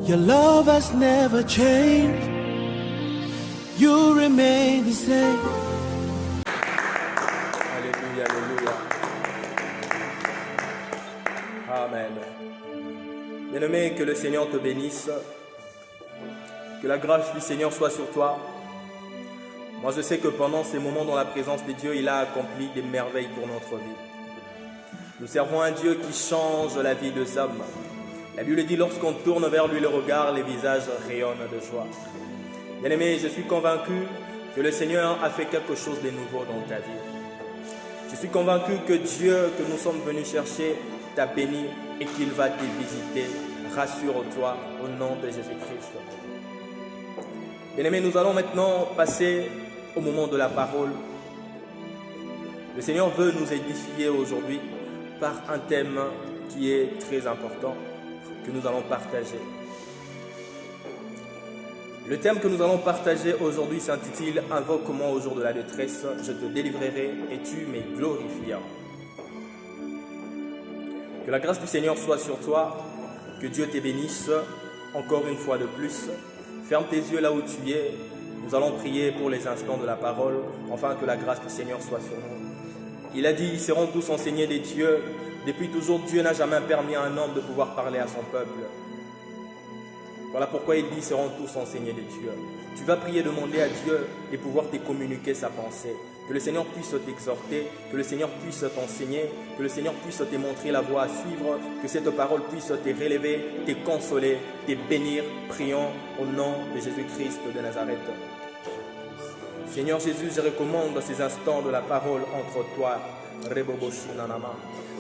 Your love has never changed. You remain the same. Alléluia, alléluia. Amen. Bien-aimé, que le Seigneur te bénisse. Que la grâce du Seigneur soit sur toi. Moi, je sais que pendant ces moments dans la présence de Dieu, il a accompli des merveilles pour notre vie. Nous servons un Dieu qui change la vie des hommes. La Bible dit, lorsqu'on tourne vers lui le regard, les visages rayonnent de joie. Bien-aimé, je suis convaincu que le Seigneur a fait quelque chose de nouveau dans ta vie. Je suis convaincu que Dieu que nous sommes venus chercher t'a béni et qu'il va te visiter. Rassure-toi au nom de Jésus-Christ. Bien-aimé, nous allons maintenant passer au moment de la parole. Le Seigneur veut nous édifier aujourd'hui par un thème qui est très important, que nous allons partager. Le thème que nous allons partager aujourd'hui s'intitule « Invoque-moi au jour de la détresse, je te délivrerai et tu me glorifieras ». Que la grâce du Seigneur soit sur toi, que Dieu te bénisse encore une fois de plus. Ferme tes yeux là où tu es. Nous allons prier pour les instants de la parole, afin que la grâce du Seigneur soit sur nous. Il a dit, ils seront tous enseignés des dieux. Depuis toujours, Dieu n'a jamais permis à un homme de pouvoir parler à son peuple. Voilà pourquoi il dit, ils seront tous enseignés des dieux. Tu vas prier, demander à Dieu de pouvoir te communiquer sa pensée. Que le Seigneur puisse t'exhorter, que le Seigneur puisse t'enseigner, que le Seigneur puisse te montrer la voie à suivre, que cette parole puisse te relever, te consoler, te bénir. Prions au nom de Jésus-Christ de Nazareth. Seigneur Jésus, je recommande ces instants de la parole entre toi,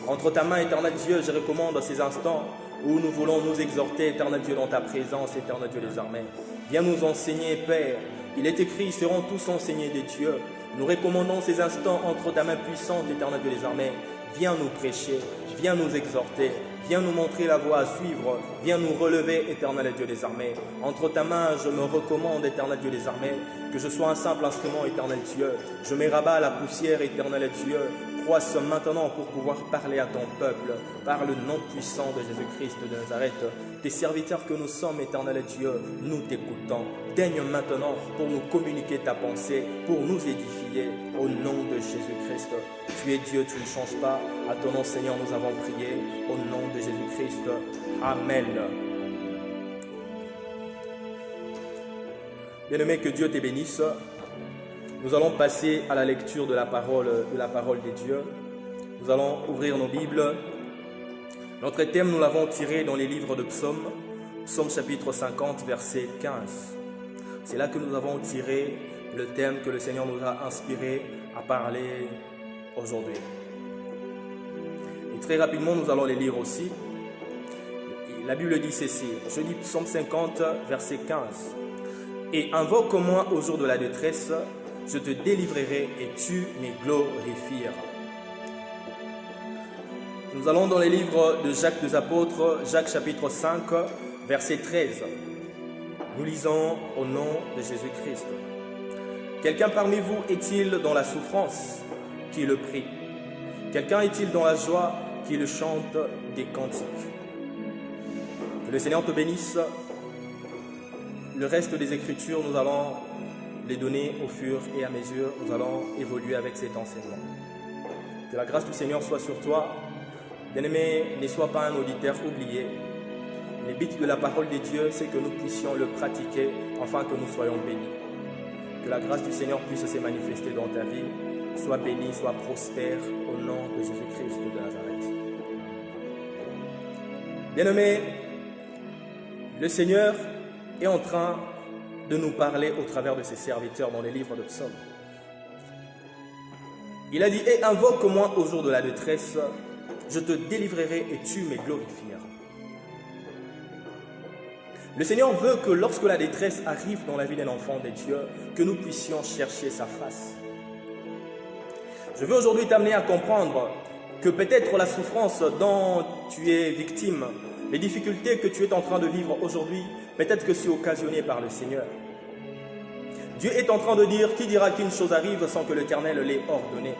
entre ta main, éternel Dieu, je recommande ces instants où nous voulons nous exhorter, éternel Dieu, dans ta présence, éternel Dieu des armées. Viens nous enseigner, Père. Il est écrit, ils seront tous enseignés des dieux. Nous recommandons ces instants entre ta main puissante, éternel Dieu des armées. Viens nous prêcher, viens nous exhorter, viens nous montrer la voie à suivre, viens nous relever, éternel Dieu des armées. Entre ta main, je me recommande, éternel Dieu des armées, que je sois un simple instrument, éternel Dieu. Je me rabats à la poussière, éternel Dieu. Croisse maintenant pour pouvoir parler à ton peuple, par le nom puissant de Jésus-Christ de Nazareth. Tes serviteurs que nous sommes, éternel Dieu, nous t'écoutons. Daigne maintenant pour nous communiquer ta pensée, pour nous édifier, au nom de Jésus-Christ. Tu es Dieu, tu ne changes pas. À ton nom, Seigneur, nous avons prié, au nom de Jésus-Christ. Amen. Bien-aimé, que Dieu te bénisse. Nous allons passer à la lecture de la parole de Dieu. Nous allons ouvrir nos Bibles. Notre thème, nous l'avons tiré dans les livres de Psaumes. Psaume chapitre 50, verset 15. C'est là que nous avons tiré le thème que le Seigneur nous a inspiré à parler aujourd'hui. Et très rapidement, nous allons les lire aussi. La Bible dit ceci. Je lis Psaume 50, verset 15. Et invoque-moi au jour de la détresse, je te délivrerai et tu me glorifieras. Nous allons dans les livres de Jacques des Apôtres, Jacques chapitre 5, verset 13. Nous lisons au nom de Jésus-Christ. Quelqu'un parmi vous est-il dans la souffrance, qui le prie? Quelqu'un est-il dans la joie, qui le chante des cantiques? Que le Seigneur te bénisse. Le reste des Écritures, nous allons les donner au fur et à mesure, nous allons évoluer avec cet enseignement. Que la grâce du Seigneur soit sur toi. Bien-aimé, ne sois pas un auditeur oublié. Le but de la parole de Dieu, c'est que nous puissions le pratiquer afin que nous soyons bénis. Que la grâce du Seigneur puisse se manifester dans ta vie. Sois béni, sois prospère au nom de Jésus-Christ de Nazareth. Bien-aimé, le Seigneur est en train de nous parler au travers de ses serviteurs dans les livres de Psaumes. Il a dit, « Et invoque-moi au jour de la détresse, je te délivrerai et tu me glorifieras. » Le Seigneur veut que lorsque la détresse arrive dans la vie d'un enfant de Dieu, que nous puissions chercher sa face. Je veux aujourd'hui t'amener à comprendre que peut-être la souffrance dont tu es victime, les difficultés que tu es en train de vivre aujourd'hui, peut-être que c'est occasionné par le Seigneur. Dieu est en train de dire, qui dira qu'une chose arrive sans que l'Éternel l'ait ordonné?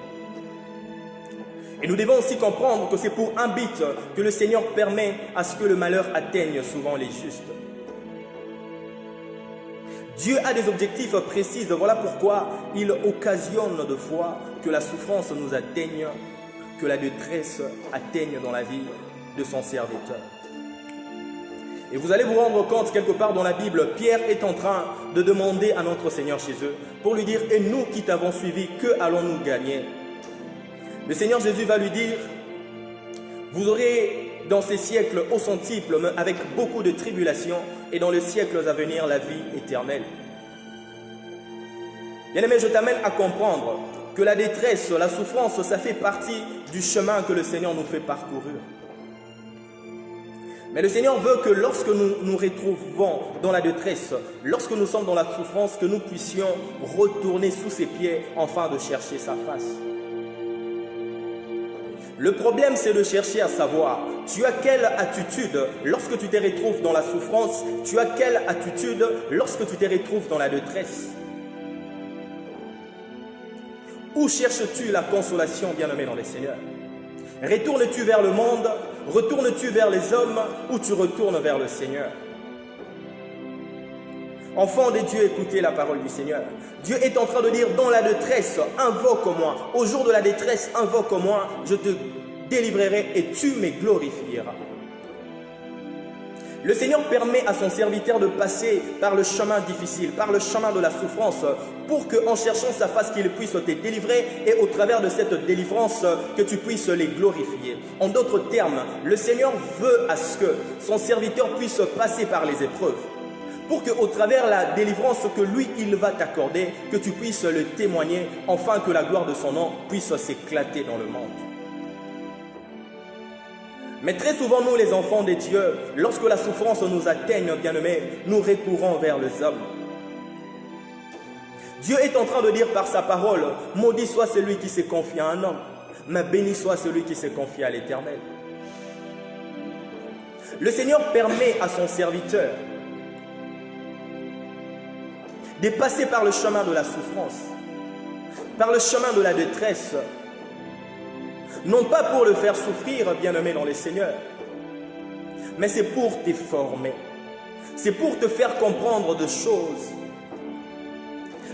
Et nous devons aussi comprendre que c'est pour un but que le Seigneur permet à ce que le malheur atteigne souvent les justes. Dieu a des objectifs précis. Voilà pourquoi il occasionne de fois que la souffrance nous atteigne, que la détresse atteigne dans la vie de son serviteur. Et vous allez vous rendre compte, quelque part dans la Bible, Pierre est en train de demander à notre Seigneur Jésus pour lui dire « Et nous qui t'avons suivi, que allons-nous gagner ?» Le Seigneur Jésus va lui dire « Vous aurez dans ces siècles au centuple, avec beaucoup de tribulations, et dans les siècles à venir, la vie éternelle. » Bien-aimé, je t'amène à comprendre que la détresse, la souffrance, ça fait partie du chemin que le Seigneur nous fait parcourir. Mais le Seigneur veut que lorsque nous nous retrouvons dans la détresse, lorsque nous sommes dans la souffrance, que nous puissions retourner sous ses pieds afin de chercher sa face. Le problème, c'est de chercher à savoir, tu as quelle attitude lorsque tu te retrouves dans la souffrance, tu as quelle attitude lorsque tu te retrouves dans la détresse. Où cherches-tu la consolation, bien-aimé dans le Seigneur? Retournes-tu vers le monde? Retournes-tu vers les hommes? Ou tu retournes vers le Seigneur? Enfants de Dieu, écoutez la parole du Seigneur. Dieu est en train de dire, dans la détresse, invoque-moi. Au jour de la détresse, invoque-moi, je te délivrerai et tu me glorifieras. Le Seigneur permet à son serviteur de passer par le chemin difficile, par le chemin de la souffrance, pour qu'en cherchant sa face, qu'il puisse te délivrer et au travers de cette délivrance, que tu puisses les glorifier. En d'autres termes, le Seigneur veut à ce que son serviteur puisse passer par les épreuves, pour qu'au travers de la délivrance que lui, il va t'accorder, que tu puisses le témoigner, afin que la gloire de son nom puisse s'éclater dans le monde. Mais très souvent, nous les enfants de Dieu, lorsque la souffrance nous atteigne, bien-aimés, nous recourons vers les hommes. Dieu est en train de dire par sa parole, maudit soit celui qui s'est confié à un homme, mais béni soit celui qui s'est confié à l'Éternel. Le Seigneur permet à son serviteur de passer par le chemin de la souffrance, par le chemin de la détresse, non pas pour le faire souffrir, bien-aimé dans le Seigneur, mais c'est pour te former, c'est pour te faire comprendre des choses.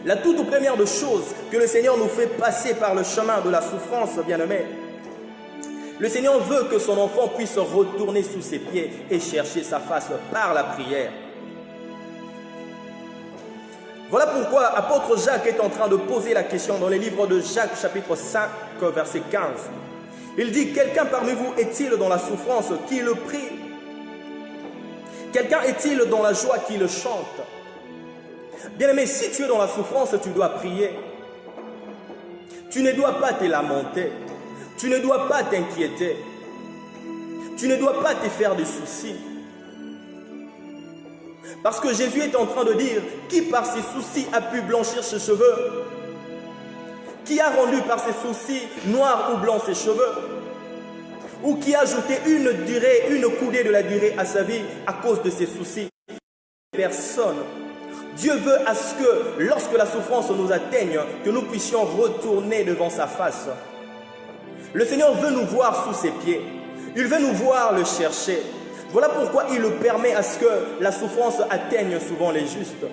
La toute première des choses que le Seigneur nous fait passer par le chemin de la souffrance, bien-aimé, le Seigneur veut que son enfant puisse retourner sous ses pieds et chercher sa face par la prière. Voilà pourquoi apôtre Jacques est en train de poser la question dans les livres de Jacques chapitre 5 verset 15. Il dit, quelqu'un parmi vous est-il dans la souffrance qui le prie? Quelqu'un est-il dans la joie qui le chante? Bien-aimé, si tu es dans la souffrance, tu dois prier. Tu ne dois pas te lamenter. Tu ne dois pas t'inquiéter. Tu ne dois pas te faire des soucis. Parce que Jésus est en train de dire, qui par ses soucis a pu blanchir ses cheveux? Qui a rendu par ses soucis noirs ou blancs ses cheveux? Ou qui a ajouté une coudée de la durée à sa vie à cause de ses soucis? Personne. Dieu veut à ce que, lorsque la souffrance nous atteigne, que nous puissions retourner devant sa face. Le Seigneur veut nous voir sous ses pieds. Il veut nous voir le chercher. Voilà pourquoi il le permet à ce que la souffrance atteigne souvent les justes.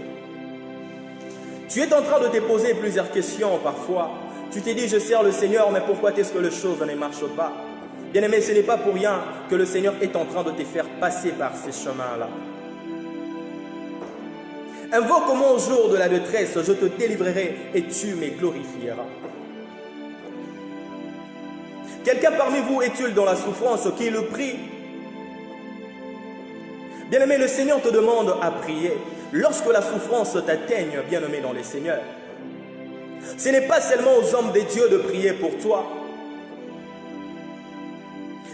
Tu es en train de te poser plusieurs questions parfois. Tu te dis, je sers le Seigneur, mais pourquoi est-ce que les choses ne marchent pas? Bien-aimé, ce n'est pas pour rien que le Seigneur est en train de te faire passer par ces chemins-là. Invoque-moi au jour de la détresse, je te délivrerai et tu me glorifieras. Quelqu'un parmi vous est-il dans la souffrance qui le prie? Bien-aimé, le Seigneur te demande à prier. Lorsque la souffrance t'atteigne, bien-aimé dans les Seigneurs, ce n'est pas seulement aux hommes de Dieu de prier pour toi.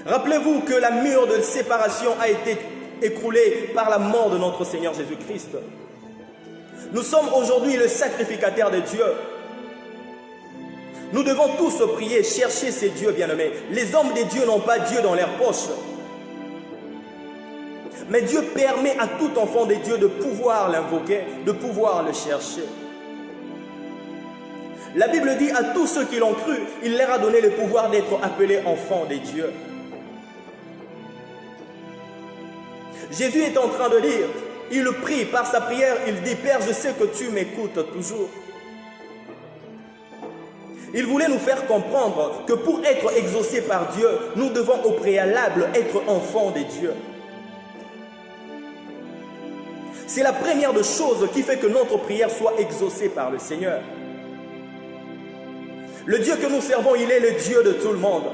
Rappelez-vous que la mur de séparation a été écroulée par la mort de notre Seigneur Jésus-Christ. Nous sommes aujourd'hui le sacrificateur de Dieu. Nous devons tous prier, chercher ces dieux bien-aimés. Les hommes de Dieu n'ont pas Dieu dans leur poche. Mais Dieu permet à tout enfant de Dieu de pouvoir l'invoquer, de pouvoir le chercher. La Bible dit à tous ceux qui l'ont cru, il leur a donné le pouvoir d'être appelés enfants de Dieu. Jésus est en train de dire, il prie, par sa prière, il dit, Père, je sais que tu m'écoutes toujours. Il voulait nous faire comprendre que pour être exaucés par Dieu, nous devons au préalable être enfants de Dieu. C'est la première des choses qui fait que notre prière soit exaucée par le Seigneur. Le Dieu que nous servons, il est le Dieu de tout le monde.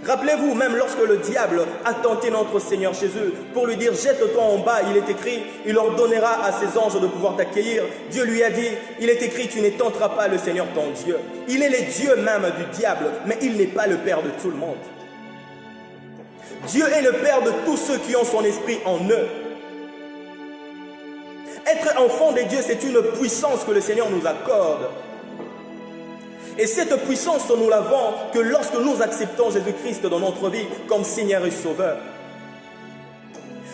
Rappelez-vous, même lorsque le diable a tenté notre Seigneur Jésus pour lui dire « Jette-toi en bas », il est écrit « Il ordonnera à ses anges de pouvoir t'accueillir ». Dieu lui a dit « Il est écrit, tu ne tenteras pas le Seigneur ton Dieu ». Il est le Dieu même du diable, mais il n'est pas le Père de tout le monde. Dieu est le Père de tous ceux qui ont son esprit en eux. Être enfant de Dieu, c'est une puissance que le Seigneur nous accorde. Et cette puissance, nous l'avons que lorsque nous acceptons Jésus-Christ dans notre vie comme Seigneur et Sauveur.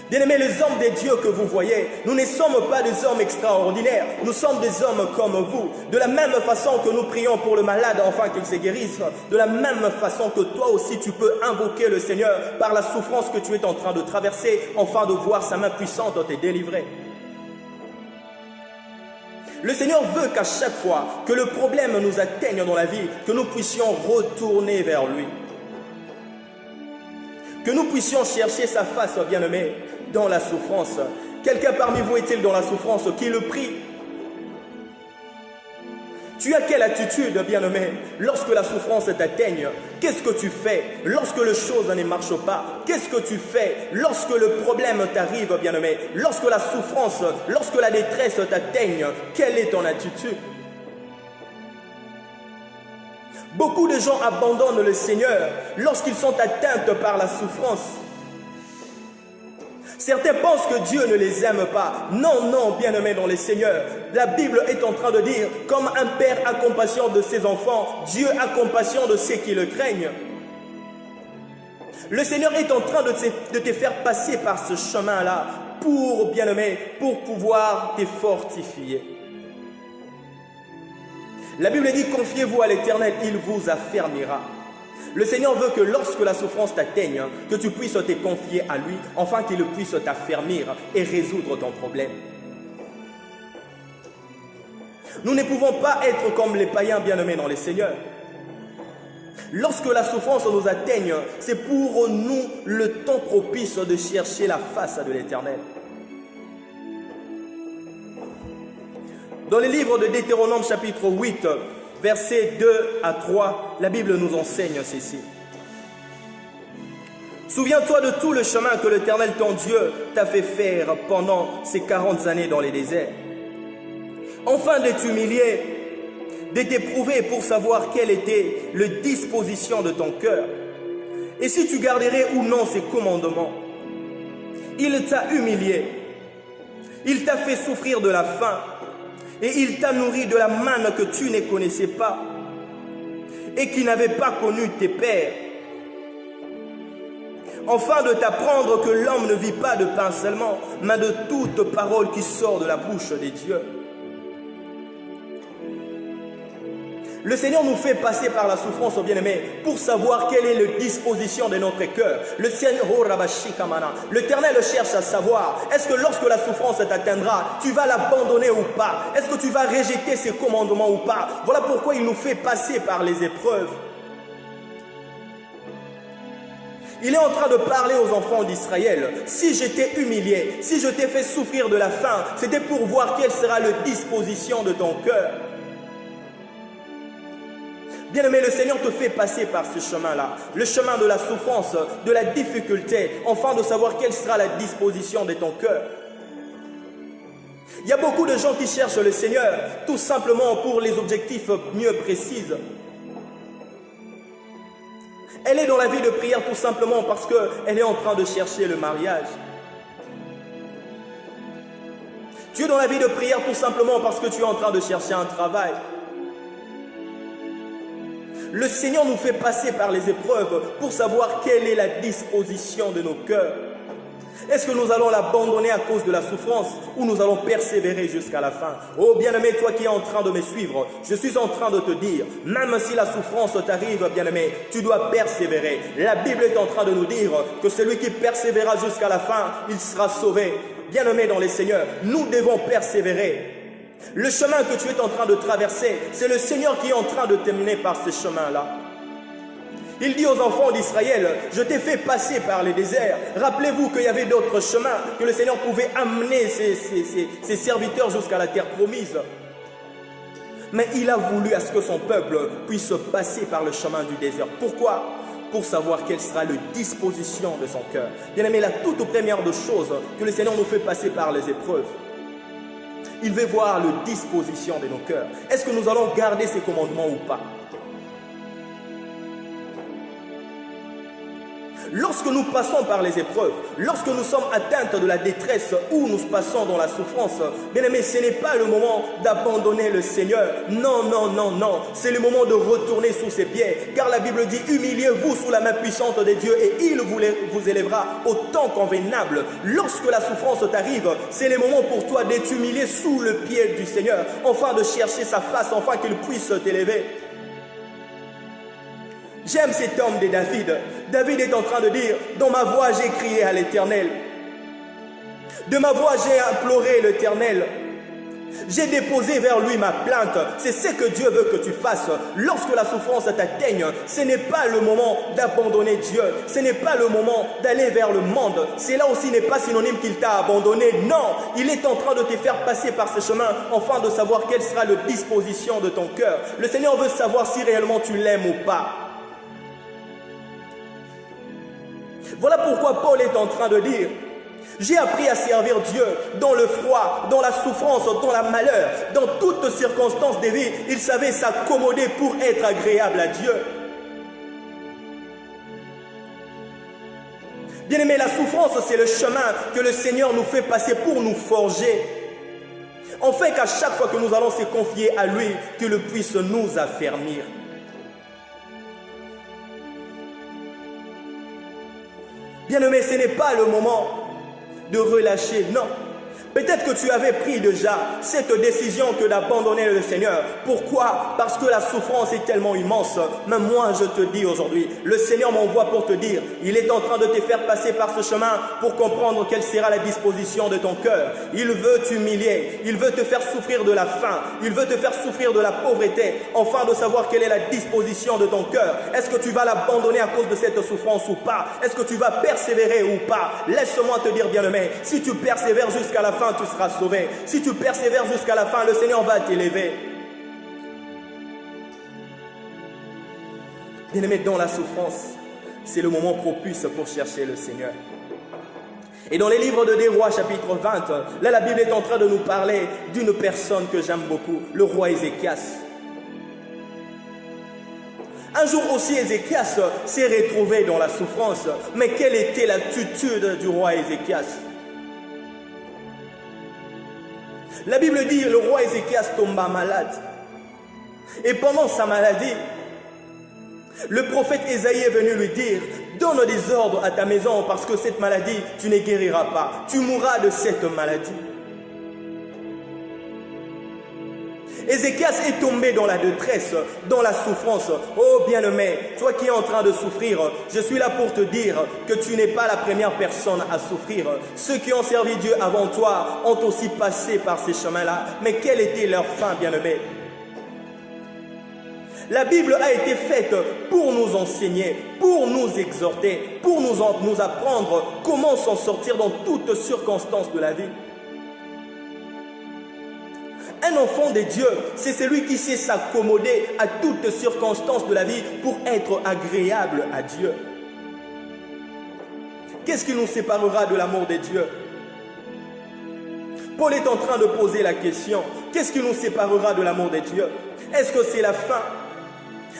Bien-aimés, les hommes de Dieu que vous voyez, nous ne sommes pas des hommes extraordinaires. Nous sommes des hommes comme vous. De la même façon que nous prions pour le malade afin qu'il se guérisse, de la même façon que toi aussi tu peux invoquer le Seigneur par la souffrance que tu es en train de traverser, afin de voir sa main puissante te délivrer. Le Seigneur veut qu'à chaque fois que le problème nous atteigne dans la vie, que nous puissions retourner vers lui. Que nous puissions chercher sa face, bien-aimé, dans la souffrance. Quelqu'un parmi vous est-il dans la souffrance qui le prie? Tu as quelle attitude, bien-aimé, lorsque la souffrance t'atteigne? Qu'est-ce que tu fais lorsque les choses ne marchent pas? Qu'est-ce que tu fais lorsque le problème t'arrive, bien-aimé? Lorsque la souffrance, lorsque la détresse t'atteigne, quelle est ton attitude? Beaucoup de gens abandonnent le Seigneur lorsqu'ils sont atteints par la souffrance. Certains pensent que Dieu ne les aime pas. Non, non, bien-aimés dans le Seigneur. La Bible est en train de dire, comme un père a compassion de ses enfants, Dieu a compassion de ceux qui le craignent. Le Seigneur est en train de te faire passer par ce chemin-là pour, bien-aimé, pour pouvoir te fortifier. La Bible dit, confiez-vous à l'Éternel, il vous affermira. Le Seigneur veut que lorsque la souffrance t'atteigne, que tu puisses te confier à lui, afin qu'il puisse t'affermir et résoudre ton problème. Nous ne pouvons pas être comme les païens bien-aimés dans le Seigneur. Lorsque la souffrance nous atteigne, c'est pour nous le temps propice de chercher la face de l'Éternel. Dans le livre de Deutéronome chapitre 8, versets 2 à 3, la Bible nous enseigne ceci. Souviens-toi de tout le chemin que l'Éternel ton Dieu t'a fait faire pendant ces 40 années dans les déserts. Enfin de t'humilier, de t'éprouver pour savoir quelle était la disposition de ton cœur. Et si tu garderais ou non ses commandements. Il t'a humilié, il t'a fait souffrir de la faim, et il t'a nourri de la manne que tu ne connaissais pas et qui n'avait pas connu tes pères, afin de t'apprendre que l'homme ne vit pas de pain seulement, mais de toute parole qui sort de la bouche des dieux. Le Seigneur nous fait passer par la souffrance, bien-aimés, pour savoir quelle est la disposition de notre cœur. Le Seigneur, l'Éternel cherche à savoir, est-ce que lorsque la souffrance t'atteindra, tu vas l'abandonner ou pas? Est-ce que tu vas rejeter ses commandements ou pas? Voilà pourquoi il nous fait passer par les épreuves. Il est en train de parler aux enfants d'Israël. Si je t'ai humilié, si je t'ai fait souffrir de la faim, c'était pour voir quelle sera la disposition de ton cœur. Bien-aimé, le Seigneur te fait passer par ce chemin-là, le chemin de la souffrance, de la difficulté, afin de savoir quelle sera la disposition de ton cœur. Il y a beaucoup de gens qui cherchent le Seigneur, tout simplement pour les objectifs mieux précis. Elle est dans la vie de prière tout simplement parce qu'elle est en train de chercher le mariage. Tu es dans la vie de prière tout simplement parce que tu es en train de chercher un travail. Le Seigneur nous fait passer par les épreuves pour savoir quelle est la disposition de nos cœurs. Est-ce que nous allons l'abandonner à cause de la souffrance ou nous allons persévérer jusqu'à la fin? Oh bien-aimé, toi qui es en train de me suivre, je suis en train de te dire, même si la souffrance t'arrive, bien-aimé, tu dois persévérer. La Bible est en train de nous dire que celui qui persévérera jusqu'à la fin, il sera sauvé. bien-aimés dans les seigneurs, nous devons persévérer. Le chemin que tu es en train de traverser, c'est le Seigneur qui est en train de t'emmener par ce chemin-là. Il dit aux enfants d'Israël, je t'ai fait passer par les déserts. Rappelez-vous qu'il y avait d'autres chemins, que le Seigneur pouvait amener ses serviteurs jusqu'à la terre promise. Mais il a voulu à ce que son peuple puisse passer par le chemin du désert. Pourquoi? Pour savoir quelle sera la disposition de son cœur. Bien aimé, la toute première de choses que le Seigneur nous fait passer par les épreuves, il veut voir la disposition de nos cœurs. Est-ce que nous allons garder ses commandements ou pas? Lorsque nous passons par les épreuves, lorsque nous sommes atteints de la détresse ou nous passons dans la souffrance, bien aimé, ce n'est pas le moment d'abandonner le Seigneur. Non, non, non, non. C'est le moment de retourner sous ses pieds. Car la Bible dit, humiliez-vous sous la main puissante de Dieu et il vous élèvera au temps convenable. Lorsque la souffrance t'arrive, c'est le moment pour toi d'être humilié sous le pied du Seigneur, afin de chercher sa face, afin qu'il puisse t'élever. J'aime cet homme de David. David est en train de dire, dans ma voix j'ai crié à l'Éternel. De ma voix j'ai imploré l'Éternel. J'ai déposé vers lui ma plainte. C'est ce que Dieu veut que tu fasses. Lorsque la souffrance t'atteigne, ce n'est pas le moment d'abandonner Dieu. Ce n'est pas le moment d'aller vers le monde. Cela aussi n'est pas synonyme qu'il t'a abandonné. Non, il est en train de te faire passer par ce chemin afin de savoir quelle sera la disposition de ton cœur. Le Seigneur veut savoir si réellement tu l'aimes ou pas. Voilà pourquoi Paul est en train de dire, j'ai appris à servir Dieu dans le froid, dans la souffrance, dans la malheur, dans toutes circonstances de vie. Il savait s'accommoder pour être agréable à Dieu. Bien-aimé, la souffrance, c'est le chemin que le Seigneur nous fait passer pour nous forger. En fait qu'à chaque fois que nous allons se confier à lui, qu'il puisse nous affermir. Bien-aimé, ce n'est pas le moment de relâcher, non. Peut-être que tu avais pris déjà cette décision que d'abandonner le Seigneur. Pourquoi? Parce que la souffrance est tellement immense. Mais moi, je te dis aujourd'hui, le Seigneur m'envoie pour te dire, il est en train de te faire passer par ce chemin pour comprendre quelle sera la disposition de ton cœur. Il veut t'humilier, il veut te faire souffrir de la faim, il veut te faire souffrir de la pauvreté, afin de savoir quelle est la disposition de ton cœur. Est-ce que tu vas l'abandonner à cause de cette souffrance ou pas? Est-ce que tu vas persévérer ou pas? Laisse-moi te dire, bien-aimé, si tu persévères jusqu'à la fin, tu seras sauvé. Si tu persévères jusqu'à la fin, le Seigneur va t'élever. Bien-aimé, dans la souffrance, c'est le moment propice pour chercher le Seigneur. Et dans les livres de 2 Rois, chapitre 20, là la Bible est en train de nous parler d'une personne que j'aime beaucoup, le roi Ézéchias. Un jour aussi, Ézéchias s'est retrouvé dans la souffrance. Mais quelle était l'attitude du roi Ézéchias? La Bible dit, le roi Ézéchias tomba malade. Et pendant sa maladie, le prophète Ésaïe est venu lui dire, donne des ordres à ta maison parce que cette maladie, tu ne guériras pas. Tu mourras de cette maladie. Ézéchias est tombé dans la détresse, dans la souffrance. Oh bien-aimé, toi qui es en train de souffrir, je suis là pour te dire que tu n'es pas la première personne à souffrir. Ceux qui ont servi Dieu avant toi ont aussi passé par ces chemins-là. Mais quelle était leur fin, bien-aimé? La Bible a été faite pour nous enseigner, pour nous exhorter, pour nous apprendre comment s'en sortir dans toutes circonstances de la vie. Un enfant de Dieu, c'est celui qui sait s'accommoder à toutes circonstances de la vie pour être agréable à Dieu. Qu'est-ce qui nous séparera de l'amour de Dieu? Paul est en train de poser la question, qu'est-ce qui nous séparera de l'amour de Dieu? Est-ce que c'est la faim?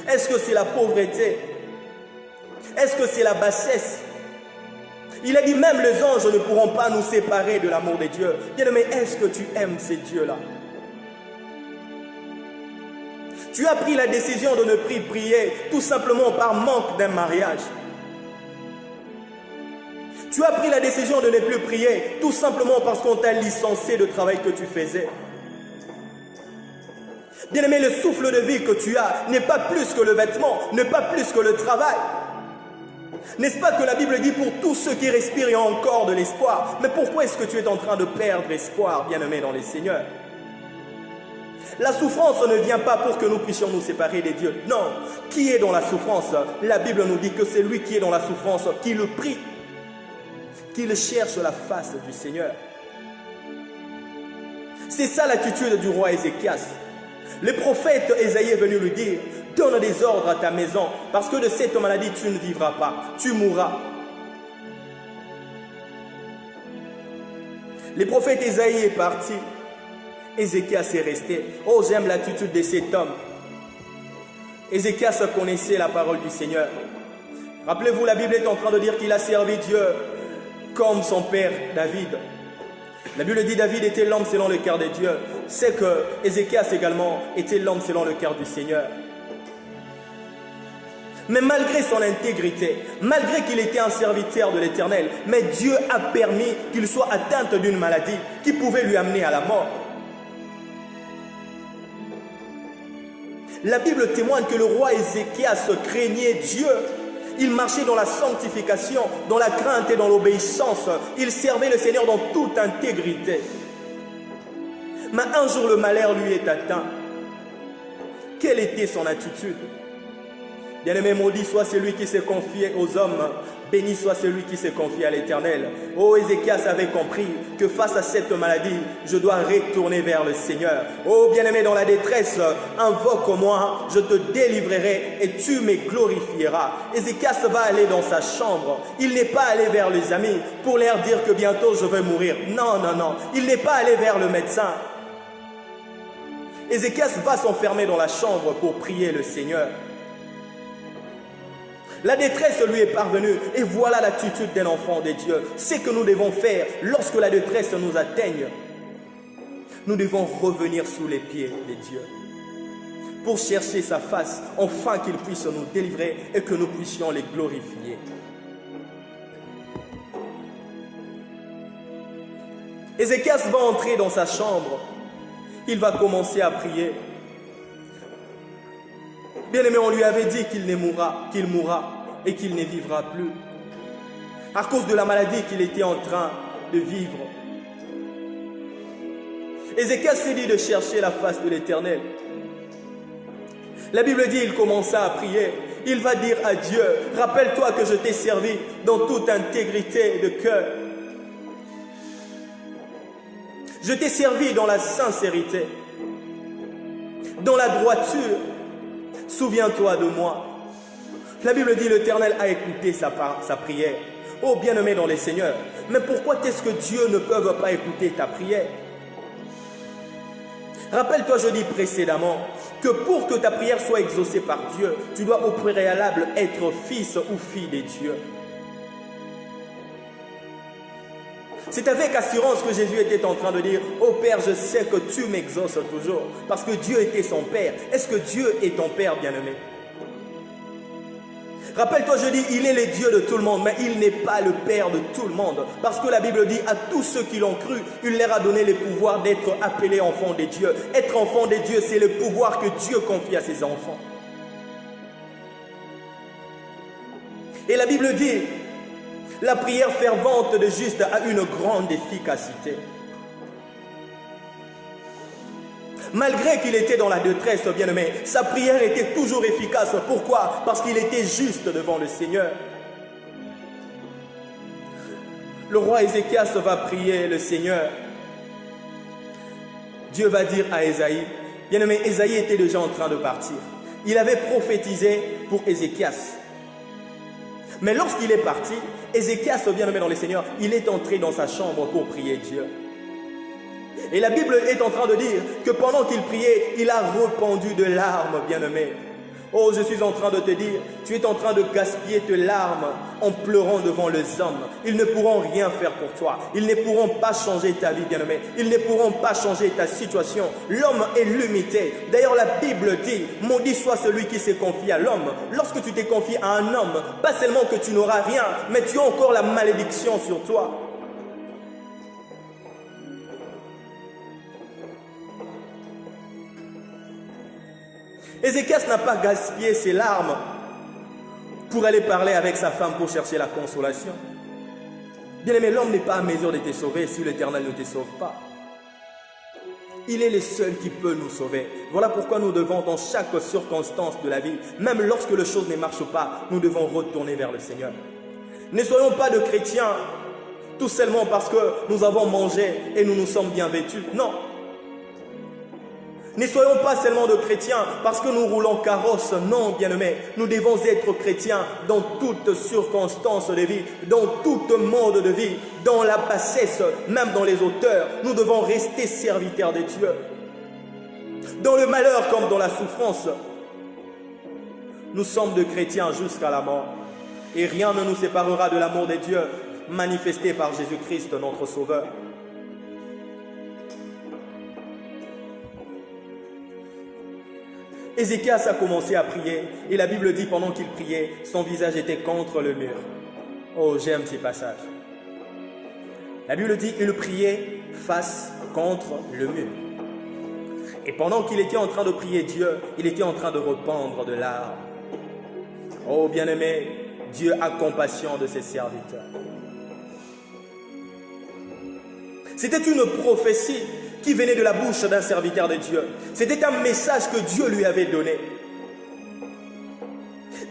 Est-ce que c'est la pauvreté? Est-ce que c'est la bassesse? Il a dit même les anges ne pourront pas nous séparer de l'amour de Dieu. Bien-aimé, est-ce que tu aimes ces dieux-là? Tu as pris la décision de ne plus prier tout simplement par manque d'un mariage. Tu as pris la décision de ne plus prier tout simplement parce qu'on t'a licencié de travail que tu faisais. Bien-aimé, le souffle de vie que tu as n'est pas plus que le vêtement, n'est pas plus que le travail. N'est-ce pas que la Bible dit pour tous ceux qui respirent, il y a encore de l'espoir? Mais pourquoi est-ce que tu es en train de perdre espoir, bien-aimé dans les seigneurs? La souffrance ne vient pas pour que nous puissions nous séparer des dieux. Non. Qui est dans la souffrance? La Bible nous dit que c'est lui qui est dans la souffrance, qui le prie, qu'il cherche la face du Seigneur. C'est ça l'attitude du roi Ézéchias. Le prophète Ésaïe est venu lui dire, donne des ordres à ta maison, parce que de cette maladie tu ne vivras pas, tu mourras. Le prophète Ésaïe est parti, Ézéchias est resté. Oh, j'aime l'attitude de cet homme. Ézéchias connaissait la parole du Seigneur. Rappelez-vous, la Bible est en train de dire qu'il a servi Dieu comme son père David. La Bible dit David était l'homme selon le cœur de Dieu. C'est que Ézéchias également était l'homme selon le cœur du Seigneur. Mais malgré son intégrité, malgré qu'il était un serviteur de l'Éternel, mais Dieu a permis qu'il soit atteint d'une maladie qui pouvait lui amener à la mort. La Bible témoigne que le roi Ézéchias craignait Dieu. Il marchait dans la sanctification, dans la crainte et dans l'obéissance. Il servait le Seigneur dans toute intégrité. Mais un jour, le malheur lui est atteint. Quelle était son attitude? Bien-aimé, maudit soit celui qui s'est confié aux hommes, béni soit celui qui s'est confié à l'Éternel. Oh, Ézéchias avait compris que face à cette maladie, je dois retourner vers le Seigneur. Oh, bien-aimé, dans la détresse, invoque-moi, je te délivrerai et tu me glorifieras. Ézéchias va aller dans sa chambre. Il n'est pas allé vers les amis pour leur dire que bientôt je vais mourir. Non, non, non. Il n'est pas allé vers le médecin. Ézéchias va s'enfermer dans la chambre pour prier le Seigneur. La détresse lui est parvenue et voilà l'attitude d'un enfant de Dieu. C'est ce que nous devons faire lorsque la détresse nous atteigne. Nous devons revenir sous les pieds de Dieu pour chercher sa face, afin qu'il puisse nous délivrer et que nous puissions les glorifier. Ézéchias va entrer dans sa chambre. Il va commencer à prier. Bien-aimé, on lui avait dit qu'il mourra et qu'il ne vivra plus. À cause de la maladie qu'il était en train de vivre. Ézéchias s'est dit de chercher la face de l'Éternel. La Bible dit qu'il commença à prier. Il va dire à Dieu, rappelle-toi que je t'ai servi dans toute intégrité de cœur. Je t'ai servi dans la sincérité, dans la droiture. Souviens-toi de moi. La Bible dit l'Éternel a écouté sa prière. Oh, bien-aimé dans les seigneurs, mais pourquoi est-ce que Dieu ne peut pas écouter ta prière? Rappelle-toi, je dis précédemment, que pour que ta prière soit exaucée par Dieu, tu dois au préalable être fils ou fille de Dieu. C'est avec assurance que Jésus était en train de dire, « Oh Père, je sais que tu m'exauces toujours. » Parce que Dieu était son Père. Est-ce que Dieu est ton Père, bien-aimé? Rappelle-toi, je dis, il est le Dieu de tout le monde, mais il n'est pas le Père de tout le monde. Parce que la Bible dit, à tous ceux qui l'ont cru, il leur a donné le pouvoir d'être appelés enfants de Dieu. Être enfant de Dieu, c'est le pouvoir que Dieu confie à ses enfants. Et la Bible dit, la prière fervente de juste a une grande efficacité. Malgré qu'il était dans la détresse, bien-aimé, sa prière était toujours efficace. Pourquoi? Parce qu'il était juste devant le Seigneur. Le roi Ézéchias va prier le Seigneur. Dieu va dire à Ésaïe, bien-aimé, Ésaïe était déjà en train de partir. Il avait prophétisé pour Ézéchias. Mais lorsqu'il est parti, Ézéchias, bien-aimé dans les seigneurs, il est entré dans sa chambre pour prier Dieu. Et la Bible est en train de dire que pendant qu'il priait, il a répandu de larmes, bien-aimé. Oh, je suis en train de te dire, tu es en train de gaspiller tes larmes en pleurant devant les hommes. Ils ne pourront rien faire pour toi. Ils ne pourront pas changer ta vie, bien-aimé. Ils ne pourront pas changer ta situation. L'homme est limité. D'ailleurs, la Bible dit, maudit soit celui qui s'est confié à l'homme. Lorsque tu t'es confié à un homme, pas seulement que tu n'auras rien, mais tu as encore la malédiction sur toi. Ézéchias n'a pas gaspillé ses larmes pour aller parler avec sa femme pour chercher la consolation. Bien-aimé, l'homme n'est pas à mesure de te sauver si l'Éternel ne te sauve pas. Il est le seul qui peut nous sauver. Voilà pourquoi nous devons, dans chaque circonstance de la vie, même lorsque les choses ne marchent pas, nous devons retourner vers le Seigneur. Ne soyons pas de chrétiens tout seulement parce que nous avons mangé et nous nous sommes bien vêtus. Non. Ne soyons pas seulement de chrétiens parce que nous roulons carrosse. Non, bien-aimés, nous devons être chrétiens dans toutes circonstances de vie, dans tout mode de vie, dans la bassesse, même dans les hauteurs. Nous devons rester serviteurs de Dieu. Dans le malheur comme dans la souffrance, nous sommes de chrétiens jusqu'à la mort. Et rien ne nous séparera de l'amour de Dieu manifesté par Jésus-Christ, notre Sauveur. Ézéchias a commencé à prier et la Bible dit pendant qu'il priait, son visage était contre le mur. Oh, j'aime ces passages. La Bible dit qu'il priait face contre le mur. Et pendant qu'il était en train de prier Dieu, il était en train de répandre de larmes. Oh, bien-aimé, Dieu a compassion de ses serviteurs. C'était une prophétie qui venait de la bouche d'un serviteur de Dieu. C'était un message que Dieu lui avait donné.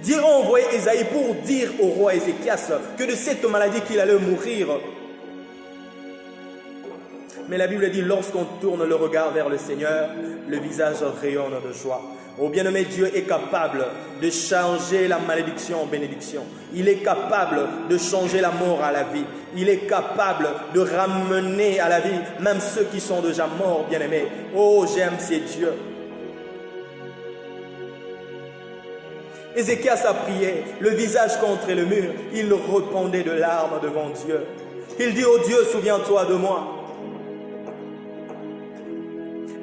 Dieu a envoyé Ésaïe pour dire au roi Ézéchias que de cette maladie qu'il allait mourir. Mais la Bible dit, lorsqu'on tourne le regard vers le Seigneur, le visage rayonne de joie. Oh bien-aimé, Dieu est capable de changer la malédiction en bénédiction. Il est capable de changer la mort à la vie. Il est capable de ramener à la vie même ceux qui sont déjà morts, bien-aimés. Oh, j'aime ces dieux. Ézéchias a prié, le visage contre le mur. Il répandait de larmes devant Dieu. Il dit, oh Dieu, souviens-toi de moi.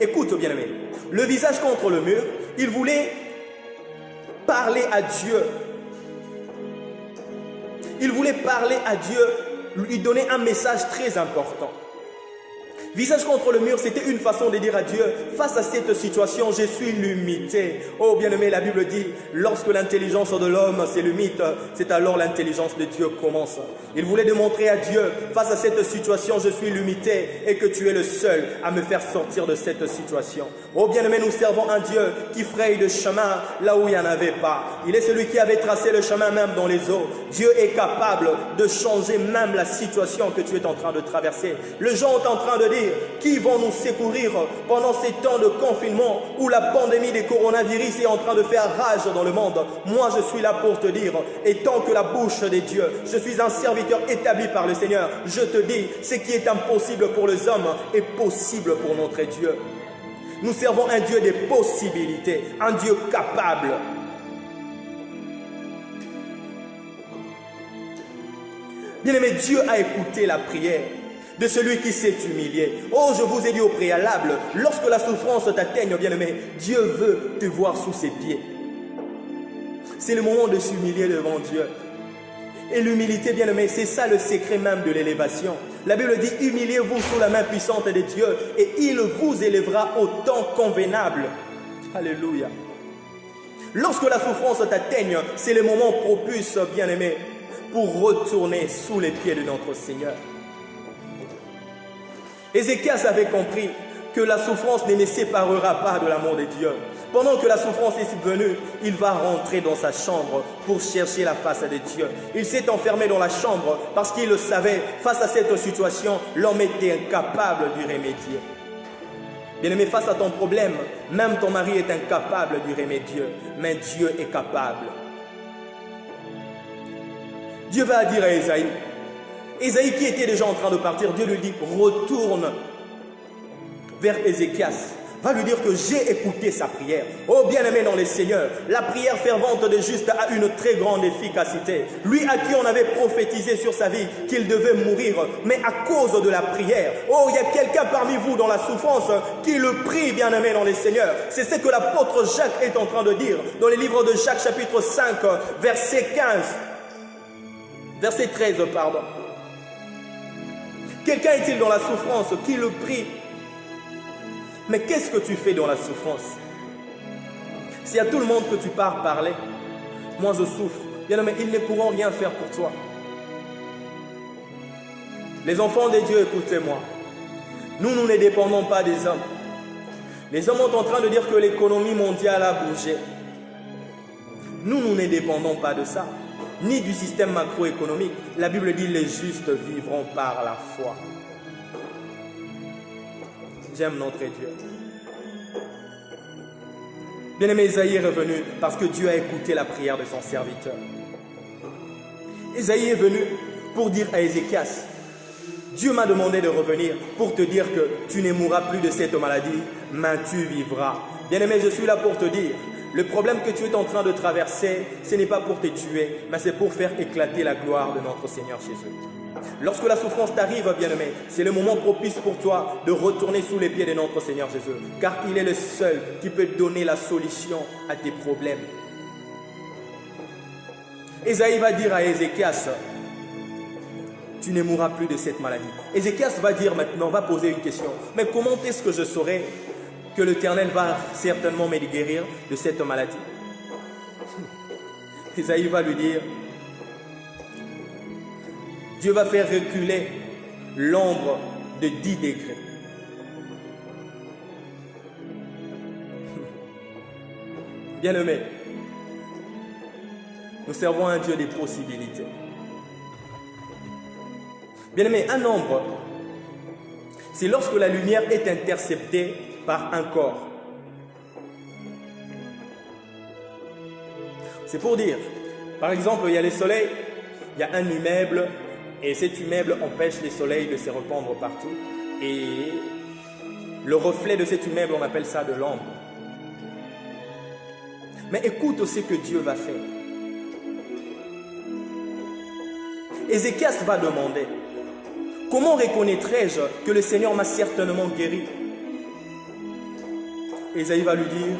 Écoute, bien-aimé, le visage contre le mur, il voulait parler à Dieu. Il voulait parler à Dieu, lui donner un message très important. Visage contre le mur, c'était une façon de dire à Dieu, face à cette situation, je suis limité. Oh bien-aimé, la Bible dit, lorsque l'intelligence de l'homme c'est limite, c'est alors l'intelligence de Dieu commence. Il voulait démontrer à Dieu, face à cette situation, je suis limité et que tu es le seul à me faire sortir de cette situation. Oh bien-aimé, nous servons un Dieu qui fraye le chemin là où il n'y en avait pas. Il est celui qui avait tracé le chemin même dans les eaux. Dieu est capable de changer même la situation que tu es en train de traverser. Les gens sont en train de dire, qui vont nous secourir pendant ces temps de confinement où la pandémie des coronavirus est en train de faire rage dans le monde. Moi, je suis là pour te dire, et tant que la bouche des dieux, je suis un serviteur établi par le Seigneur, je te dis, ce qui est impossible pour les hommes est possible pour notre Dieu. Nous servons un Dieu des possibilités, un Dieu capable. Bien-aimé, Dieu a écouté la prière de celui qui s'est humilié. Oh, je vous ai dit au préalable, lorsque la souffrance t'atteigne, bien-aimé, Dieu veut te voir sous ses pieds. C'est le moment de s'humilier devant Dieu. Et l'humilité, bien-aimé, c'est ça le secret même de l'élévation. La Bible dit, humiliez-vous sous la main puissante de Dieu et il vous élèvera au temps convenable. Alléluia. Lorsque la souffrance t'atteigne, c'est le moment propice, bien-aimé, pour retourner sous les pieds de notre Seigneur. Ézéchias avait compris que la souffrance ne séparera pas de l'amour de Dieu. Pendant que la souffrance est venue, il va rentrer dans sa chambre pour chercher la face de Dieu. Il s'est enfermé dans la chambre parce qu'il le savait, face à cette situation, l'homme était incapable d'y remédier. Bien-aimé, face à ton problème, même ton mari est incapable d'y remédier, mais Dieu est capable. Dieu va dire à Ésaïe, Ésaïe qui était déjà en train de partir, Dieu lui dit, retourne vers Ézéchias. Va lui dire que j'ai écouté sa prière. Oh bien-aimé dans les Seigneurs, la prière fervente de juste a une très grande efficacité. Lui à qui on avait prophétisé sur sa vie qu'il devait mourir, mais à cause de la prière. Oh, il y a quelqu'un parmi vous dans la souffrance qui le prie, bien-aimé dans les Seigneurs. C'est ce que l'apôtre Jacques est en train de dire dans les livres de Jacques chapitre 5, verset 15. Verset 13, pardon. Quelqu'un est-il dans la souffrance qui le prie? Mais qu'est-ce que tu fais dans la souffrance? C'est à tout le monde que tu pars parler. Moi, je souffre Bien-aimés, ils ne pourront rien faire pour toi. Les enfants de Dieu, écoutez-moi. Nous ne dépendons pas des hommes. Les hommes sont en train de dire que l'économie mondiale a bougé. Nous ne dépendons pas de ça, ni du système macroéconomique. La Bible dit les justes vivront par la foi. J'aime notre Dieu. Bien-aimé, Isaïe est revenu parce que Dieu a écouté la prière de son serviteur. Isaïe est venu pour dire à Ézéchias, Dieu m'a demandé de revenir pour te dire que tu ne mourras plus de cette maladie, mais tu vivras. Bien-aimé, je suis là pour te dire, le problème que tu es en train de traverser, ce n'est pas pour te tuer, mais c'est pour faire éclater la gloire de notre Seigneur Jésus. Lorsque la souffrance t'arrive, bien-aimé, c'est le moment propice pour toi de retourner sous les pieds de notre Seigneur Jésus, car il est le seul qui peut donner la solution à tes problèmes. Ésaïe va dire à Ézéchias, tu ne mourras plus de cette maladie. Ézéchias va dire maintenant, va poser une question. Mais comment est-ce que je saurai que l'Éternel va certainement me guérir de cette maladie? Ésaïe va lui dire, Dieu va faire reculer l'ombre de 10 degrés. Bien-aimé, nous servons un Dieu des possibilités. Bien-aimé, un nombre, c'est lorsque la lumière est interceptée par un corps. C'est pour dire, par exemple, il y a le soleil, il y a un immeuble, et cet immeuble empêche le soleil de se répandre partout. Et le reflet de cet immeuble, on appelle ça de l'ombre. Mais écoute ce que Dieu va faire. Ézéchias va demander, comment reconnaîtrai-je que le Seigneur m'a certainement guéri? Ésaïe va lui dire,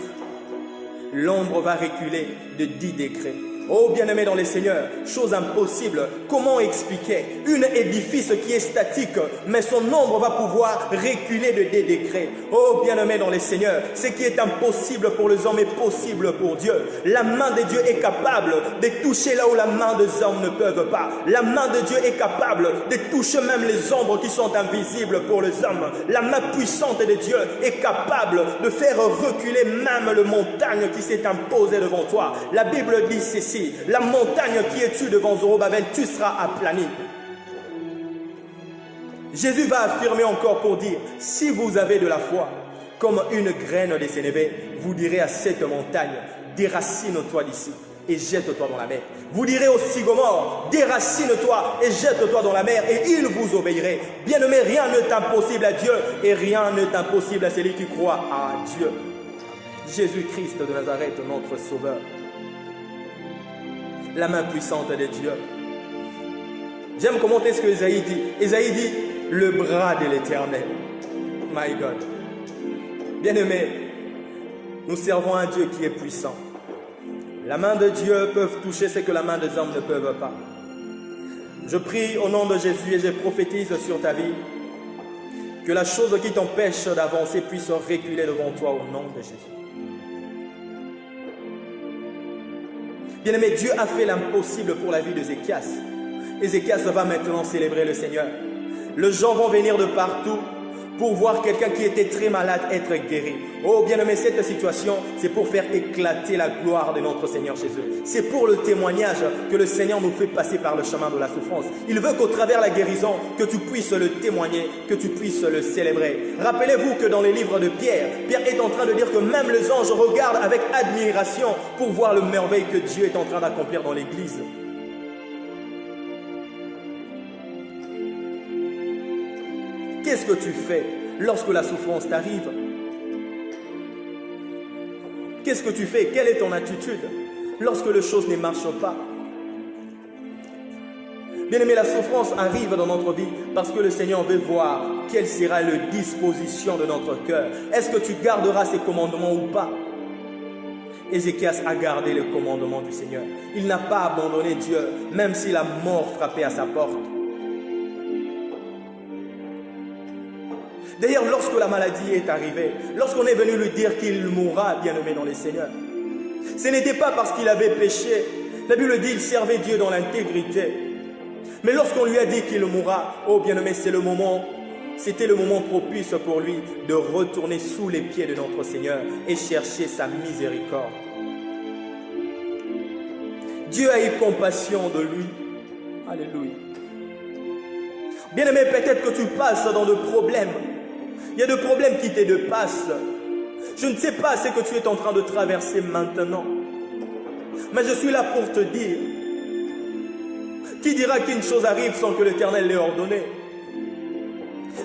l'ombre va reculer de 10 degrés. Oh bien-aimé dans les seigneurs, chose impossible. Comment expliquer un édifice qui est statique, mais son ombre va pouvoir reculer de 10 degrés? Oh bien-aimé dans les seigneurs, ce qui est impossible pour les hommes est possible pour Dieu. La main de Dieu est capable de toucher là où la main des hommes ne peuvent pas. La main de Dieu est capable de toucher même les ombres qui sont invisibles pour les hommes. La main puissante de Dieu est capable de faire reculer même les montagnes qui s'est imposée devant toi. La Bible dit ceci, la montagne qui est-tu devant Zorobabel, tu seras aplani. Jésus va affirmer encore pour dire, si vous avez de la foi, comme une graine de sénévé, vous direz à cette montagne, déracine-toi d'ici et jette-toi dans la mer. Vous direz au sycomore, déracine-toi et jette-toi dans la mer et il vous obéirait. Bien-aimé, rien n'est impossible à Dieu et rien n'est impossible à celui qui croit à Dieu. Jésus-Christ de Nazareth, notre Sauveur. La main puissante de Dieu. J'aime comment est-ce que Isaïe dit. Isaïe dit le bras de l'Éternel. My God. Bien-aimés, nous servons un Dieu qui est puissant. La main de Dieu peut toucher ce que la main des hommes ne peuvent pas. Je prie au nom de Jésus et je prophétise sur ta vie que la chose qui t'empêche d'avancer puisse reculer devant toi au nom de Jésus. Bien-aimé, Dieu a fait l'impossible pour la vie d'Ézéchias. Ézéchias va maintenant célébrer le Seigneur. Les gens vont venir de partout pour voir quelqu'un qui était très malade être guéri. Oh bien-aimé, cette situation, c'est pour faire éclater la gloire de notre Seigneur Jésus. C'est pour le témoignage que le Seigneur nous fait passer par le chemin de la souffrance. Il veut qu'au travers de la guérison, que tu puisses le témoigner, que tu puisses le célébrer. Rappelez-vous que dans les livres de Pierre, Pierre est en train de dire que même les anges regardent avec admiration pour voir le merveille que Dieu est en train d'accomplir dans l'Église. Qu'est-ce que tu fais lorsque la souffrance t'arrive? Qu'est-ce que tu fais? Quelle est ton attitude lorsque les choses ne marchent pas? Bien-aimé, la souffrance arrive dans notre vie parce que le Seigneur veut voir quelle sera la disposition de notre cœur. Est-ce que tu garderas ses commandements ou pas? Ézéchias a gardé le commandement du Seigneur. Il n'a pas abandonné Dieu, même si la mort frappait à sa porte. D'ailleurs, lorsque la maladie est arrivée, lorsqu'on est venu lui dire qu'il mourra, bien-aimé dans les seigneurs, ce n'était pas parce qu'il avait péché, La Bible dit qu'il servait Dieu dans l'intégrité. Mais lorsqu'on lui a dit qu'il mourra, oh bien-aimé, c'était le moment propice pour lui de retourner sous les pieds de notre Seigneur et chercher sa miséricorde. Dieu a eu compassion de lui. Alléluia. Bien-aimé, peut-être que tu passes dans de problèmes. Il y a des problèmes qui te dépassent. Je ne sais pas ce que tu es en train de traverser maintenant. Mais je suis là pour te dire, qui dira qu'une chose arrive sans que l'Éternel l'ait ordonné?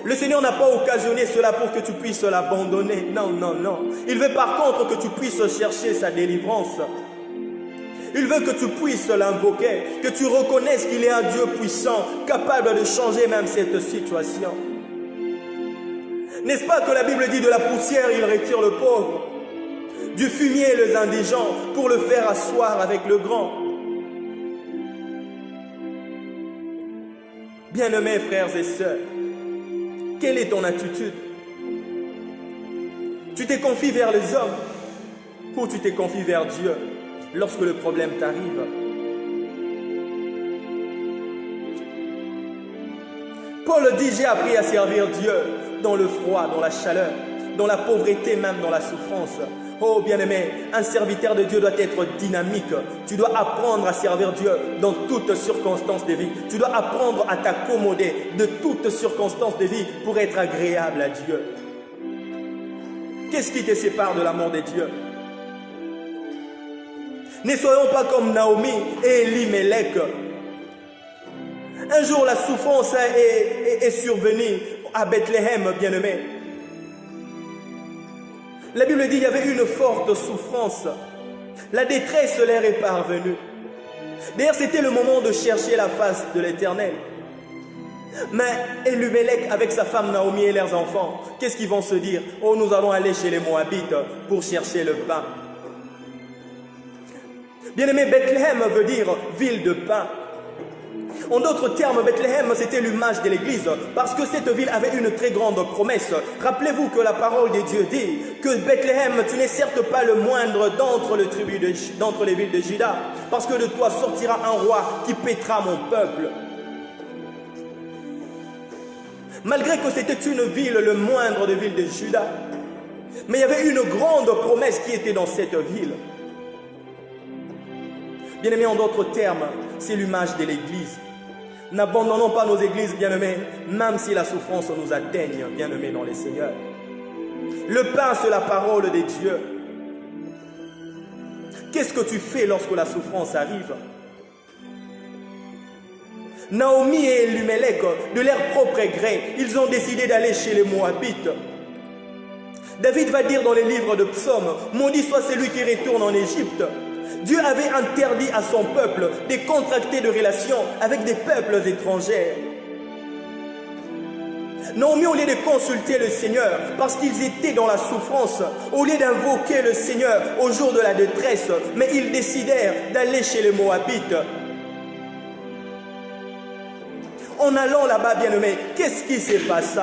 Le Seigneur n'a pas occasionné cela pour que tu puisses l'abandonner. Non, non, non. Il veut par contre que tu puisses chercher sa délivrance. Il veut que tu puisses l'invoquer, que tu reconnaisses qu'il est un Dieu puissant, capable de changer même cette situation. N'est-ce pas que la Bible dit de la poussière, il retire le pauvre, du fumier les indigents, pour le faire asseoir avec le grand. Bien-aimés frères et sœurs, quelle est ton attitude? Tu te confies vers les hommes ou tu te confies vers Dieu lorsque le problème t'arrive? Paul dit, j'ai appris à servir Dieu dans le froid, dans la chaleur, dans la pauvreté, même dans la souffrance. Oh bien-aimé, un serviteur de Dieu doit être dynamique. Tu dois apprendre à servir Dieu dans toutes circonstances de vie. Tu dois apprendre à t'accommoder de toutes circonstances de vie pour être agréable à Dieu. Qu'est-ce qui te sépare de l'amour de Dieu? Ne soyons pas comme Naomi et Elimelech. Un jour, la souffrance est survenue à Bethléem, bien-aimé. La Bible dit qu'il y avait une forte souffrance. La détresse leur est parvenue. D'ailleurs, c'était le moment de chercher la face de l'Éternel. Mais Elimelech, avec sa femme Naomi et leurs enfants, qu'est-ce qu'ils vont se dire? Oh, nous allons aller chez les Moabites pour chercher le pain. Bien-aimé, Bethléem veut dire ville de pain. En d'autres termes, Bethléem, c'était l'image de l'Église, parce que cette ville avait une très grande promesse. Rappelez-vous que la parole de Dieu dit que Bethléem, tu n'es certes pas le moindre d'entre les villes de Juda, parce que de toi sortira un roi qui paîtra mon peuple. Malgré que c'était une ville, le moindre des villes de Juda, mais il y avait une grande promesse qui était dans cette ville. Bien-aimés, en d'autres termes, c'est l'image de l'Église. N'abandonnons pas nos églises, bien-aimés, même si la souffrance nous atteigne, bien-aimés dans les Seigneurs. Le pain, c'est la parole de Dieu. Qu'est-ce que tu fais lorsque la souffrance arrive? Naomi et Elimelech, de leur propre gré, ils ont décidé d'aller chez les Moabites. David va dire dans les livres de psaumes, « Maudit soit celui qui retourne en Égypte ». Dieu avait interdit à son peuple de contracter de relations avec des peuples étrangers. Naomi, au lieu de consulter le Seigneur, parce qu'ils étaient dans la souffrance, au lieu d'invoquer le Seigneur au jour de la détresse, mais ils décidèrent d'aller chez les Moabites. En allant là-bas, bien-aimés, qu'est-ce qui s'est passé?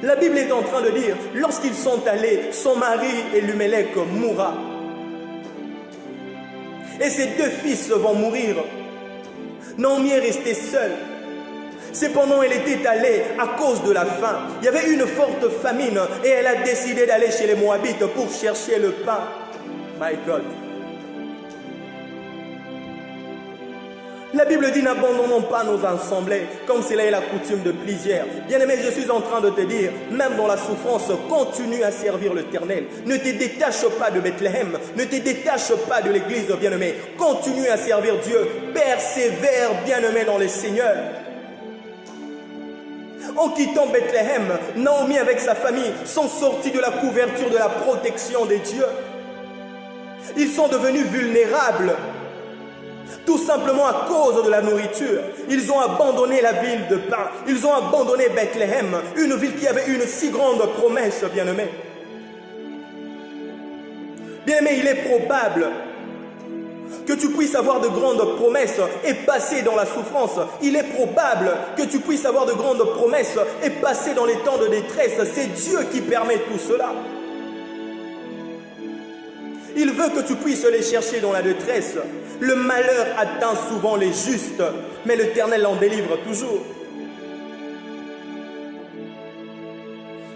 La Bible est en train de dire, lorsqu'ils sont allés, son mari Elimelech mourra. Et ses deux fils vont mourir. Naomi est restée seule. Cependant, elle était allée à cause de la faim. Il y avait une forte famine et elle a décidé d'aller chez les Moabites pour chercher le pain. My God. La Bible dit, n'abandonnons pas nos assemblées, comme cela est la coutume de plusieurs. Bien-aimé, je suis en train de te dire, même dans la souffrance, continue à servir l'Éternel. Ne te détache pas de Bethléem, ne te détache pas de l'Église, bien-aimé. Continue à servir Dieu, persévère, bien-aimé, dans le Seigneur. En quittant Bethléem, Naomi avec sa famille sont sortis de la couverture de la protection de Dieu. Ils sont devenus vulnérables. Tout simplement à cause de la nourriture. Ils ont abandonné la ville de pain. Ils ont abandonné Bethléem, une ville qui avait une si grande promesse, bien-aimé. Bien-aimé, il est probable que tu puisses avoir de grandes promesses et passer dans la souffrance. Il est probable que tu puisses avoir de grandes promesses et passer dans les temps de détresse. C'est Dieu qui permet tout cela. Il veut que tu puisses les chercher dans la détresse. Le malheur atteint souvent les justes, mais l'Éternel en délivre toujours.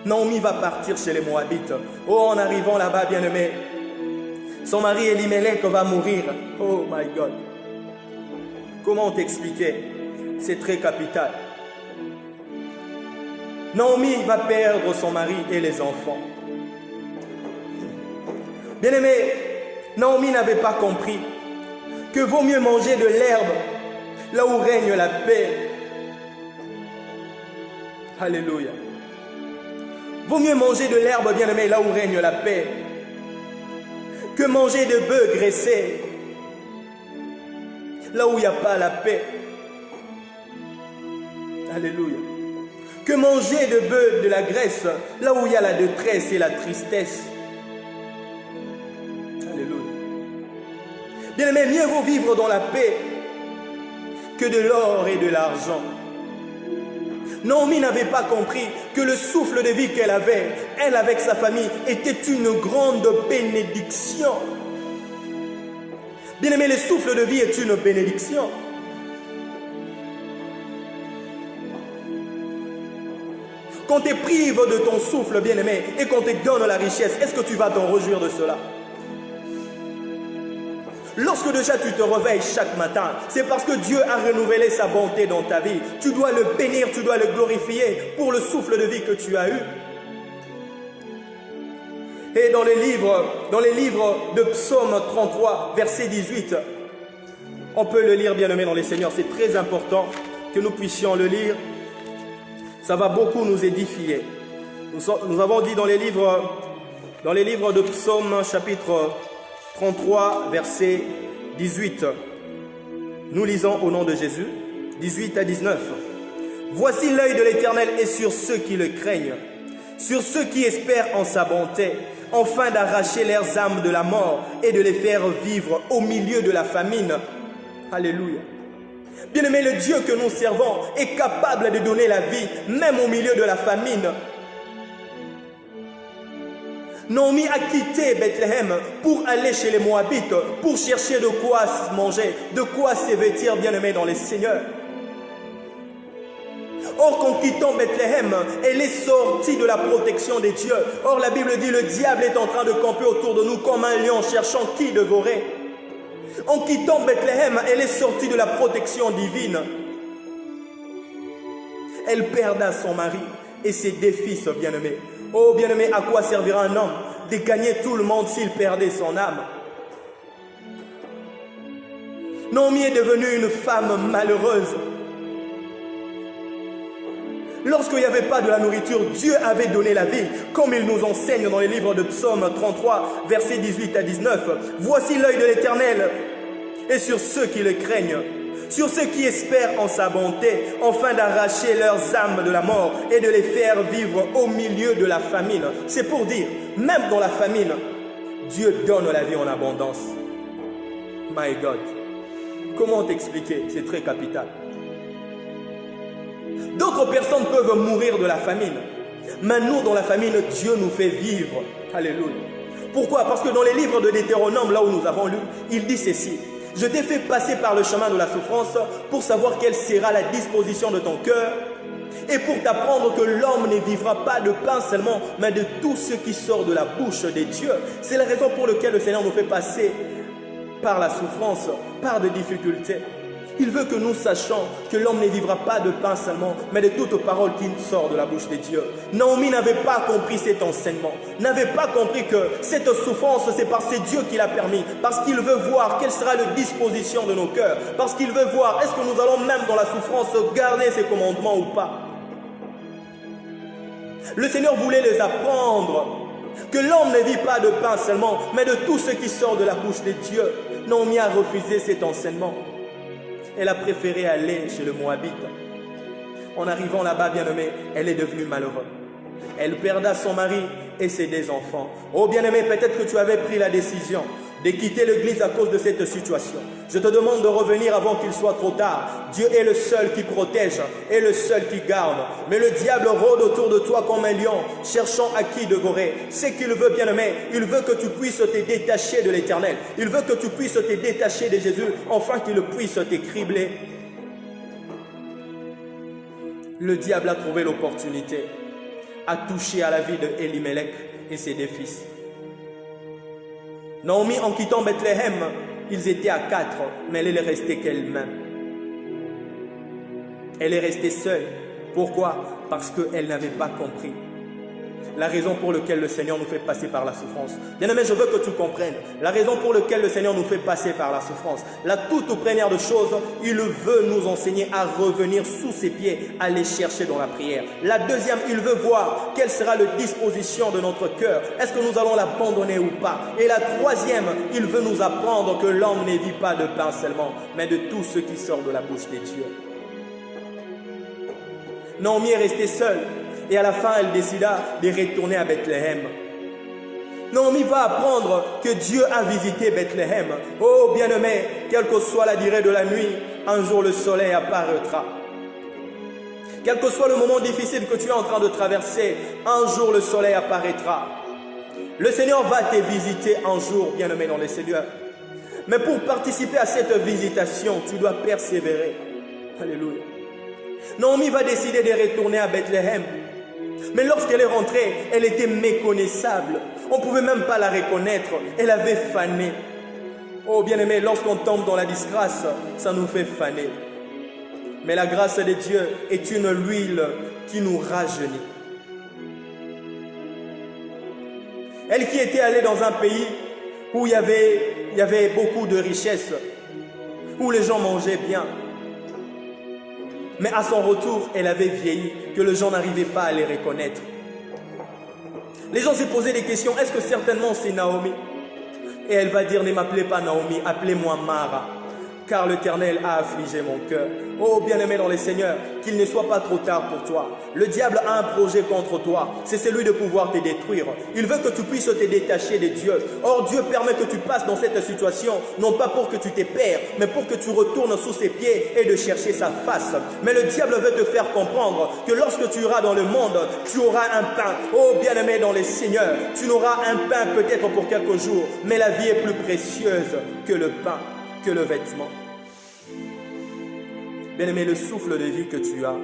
Naomi va partir chez les Moabites. Oh, en arrivant là-bas, bien-aimé, son mari Elimelech va mourir. Oh my God. Comment t'expliquer? C'est très capital. Naomi va perdre son mari et les enfants. Bien-aimé, Naomi n'avait pas compris que vaut mieux manger de l'herbe là où règne la paix. Alléluia. Vaut mieux manger de l'herbe, bien-aimé, là où règne la paix, que manger de bœufs graissés là où il n'y a pas la paix. Alléluia. Que manger de bœufs, de la graisse, là où il y a la détresse et la tristesse. Alléluia. Bien-aimé, mieux vaut vivre dans la paix que de l'or et de l'argent. Naomi n'avait pas compris que le souffle de vie qu'elle avait, elle avec sa famille, était une grande bénédiction. Bien-aimé, le souffle de vie est une bénédiction. Quand tu es privé de ton souffle, bien-aimé, et qu'on te donne la richesse, est-ce que tu vas t'en réjouir de cela? Lorsque déjà tu te réveilles chaque matin, c'est parce que Dieu a renouvelé sa bonté dans ta vie. Tu dois le bénir, tu dois le glorifier pour le souffle de vie que tu as eu. Et dans les livres de Psaume 33, verset 18, on peut le lire, bien-aimé dans les Seigneurs. C'est très important que nous puissions le lire. Ça va beaucoup nous édifier. Nous avons dit dans les livres de Psaume, chapitre 33, verset 18. Nous lisons au nom de Jésus, 18 à 19. Voici l'œil de l'Éternel est sur ceux qui le craignent, sur ceux qui espèrent en sa bonté, afin d'arracher leurs âmes de la mort et de les faire vivre au milieu de la famine. Alléluia. Bien-aimé, le Dieu que nous servons est capable de donner la vie, même au milieu de la famine. Naomi a quitté Bethléem pour aller chez les Moabites, pour chercher de quoi manger, de quoi se vêtir, bien-aimé dans les Seigneurs. Or, qu'en quittant Bethléem, elle est sortie de la protection des dieux. Or, la Bible dit, le diable est en train de camper autour de nous comme un lion cherchant qui dévorer. En quittant Bethléem, elle est sortie de la protection divine. Elle perda son mari et ses deux fils, bien-aimés. Oh, bien-aimé, à quoi servira un homme de gagner tout le monde s'il perdait son âme? Naomi est devenue une femme malheureuse. Lorsqu'il n'y avait pas de la nourriture, Dieu avait donné la vie, comme il nous enseigne dans les livres de Psaume 33, versets 18 à 19. Voici l'œil de l'Éternel est sur ceux qui le craignent, sur ceux qui espèrent en sa bonté, afin d'arracher leurs âmes de la mort et de les faire vivre au milieu de la famine. C'est pour dire, même dans la famine, Dieu donne la vie en abondance. My God, comment t'expliquer? C'est très capital. D'autres personnes peuvent mourir de la famine. Mais nous, dans la famine, Dieu nous fait vivre. Alléluia. Pourquoi? Parce que dans les livres de Deutéronome, là où nous avons lu, il dit ceci. Je t'ai fait passer par le chemin de la souffrance pour savoir quelle sera la disposition de ton cœur et pour t'apprendre que l'homme ne vivra pas de pain seulement, mais de tout ce qui sort de la bouche des dieux. C'est la raison pour laquelle le Seigneur nous fait passer par la souffrance, par des difficultés. Il veut que nous sachions que l'homme ne vivra pas de pain seulement, mais de toute parole qui sort de la bouche des dieux. Naomi n'avait pas compris cet enseignement, n'avait pas compris que cette souffrance, c'est par ses dieux qu'il a permis, parce qu'il veut voir quelle sera la disposition de nos cœurs, parce qu'il veut voir est-ce que nous allons même dans la souffrance garder ses commandements ou pas. Le Seigneur voulait les apprendre que l'homme ne vit pas de pain seulement, mais de tout ce qui sort de la bouche des dieux. Naomi a refusé cet enseignement. Elle a préféré aller chez le Moabite. En arrivant là-bas, bien-aimée, elle est devenue malheureuse. Elle perda son mari et ses deux enfants. Oh bien-aimé, peut-être que tu avais pris la décision de quitter l'église à cause de cette situation. Je te demande de revenir avant qu'il soit trop tard. Dieu est le seul qui protège et le seul qui garde. Mais le diable rôde autour de toi comme un lion, cherchant à qui dévorer. C'est qu'il veut, bien-aimé, il veut que tu puisses te détacher de l'Éternel. Il veut que tu puisses te détacher de Jésus, afin qu'il puisse te cribler. Le diable a trouvé l'opportunité à toucher à la vie d'Elimelech et ses deux fils. Naomi, en quittant Bethléem, ils étaient à 4, mais elle est restée qu'elle-même. Elle est restée seule. Pourquoi? Parce qu'elle n'avait pas compris la raison pour laquelle le Seigneur nous fait passer par la souffrance. Bien-aimé, je veux que tu comprennes la raison pour laquelle le Seigneur nous fait passer par la souffrance. La toute première de choses, il veut nous enseigner à revenir sous ses pieds, à les chercher dans la prière. La deuxième, il veut voir quelle sera la disposition de notre cœur. Est-ce que nous allons l'abandonner ou pas? Et la troisième, il veut nous apprendre que l'homme ne vit pas de pain seulement, mais de tout ce qui sort de la bouche des dieux. Naomi est restée seule. Et à la fin, elle décida de retourner à Bethléem. Naomi va apprendre que Dieu a visité Bethléem. Oh bien-aimé, quelle que soit la durée de la nuit, un jour le soleil apparaîtra. Quel que soit le moment difficile que tu es en train de traverser, un jour le soleil apparaîtra. Le Seigneur va te visiter un jour, bien-aimé dans le Seigneur. Mais pour participer à cette visitation, tu dois persévérer. Alléluia. Naomi va décider de retourner à Bethléem. Mais lorsqu'elle est rentrée, elle était méconnaissable. On ne pouvait même pas la reconnaître. Elle avait fané. Oh bien-aimé, lorsqu'on tombe dans la disgrâce, ça nous fait faner. Mais la grâce de Dieu est une huile qui nous rajeunit. Elle qui était allée dans un pays où il y avait beaucoup de richesses, où les gens mangeaient bien. Mais à son retour, elle avait vieilli, que les gens n'arrivaient pas à les reconnaître. Les gens se posaient des questions, est-ce que certainement c'est Naomi? Et elle va dire, ne m'appelez pas Naomi, appelez-moi Mara, car l'Éternel a affligé mon cœur. Oh bien-aimé dans le Seigneur, qu'il ne soit pas trop tard pour toi. Le diable a un projet contre toi, c'est celui de pouvoir te détruire. Il veut que tu puisses te détacher de Dieu. Or Dieu permet que tu passes dans cette situation, non pas pour que tu te perds, mais pour que tu retournes sous ses pieds et de chercher sa face. Mais le diable veut te faire comprendre que lorsque tu iras dans le monde, tu auras un pain. Oh bien-aimé dans le Seigneur, tu n'auras un pain peut-être pour quelques jours, mais la vie est plus précieuse que le pain, que le vêtement. Bien-aimé, le souffle de vie que tu as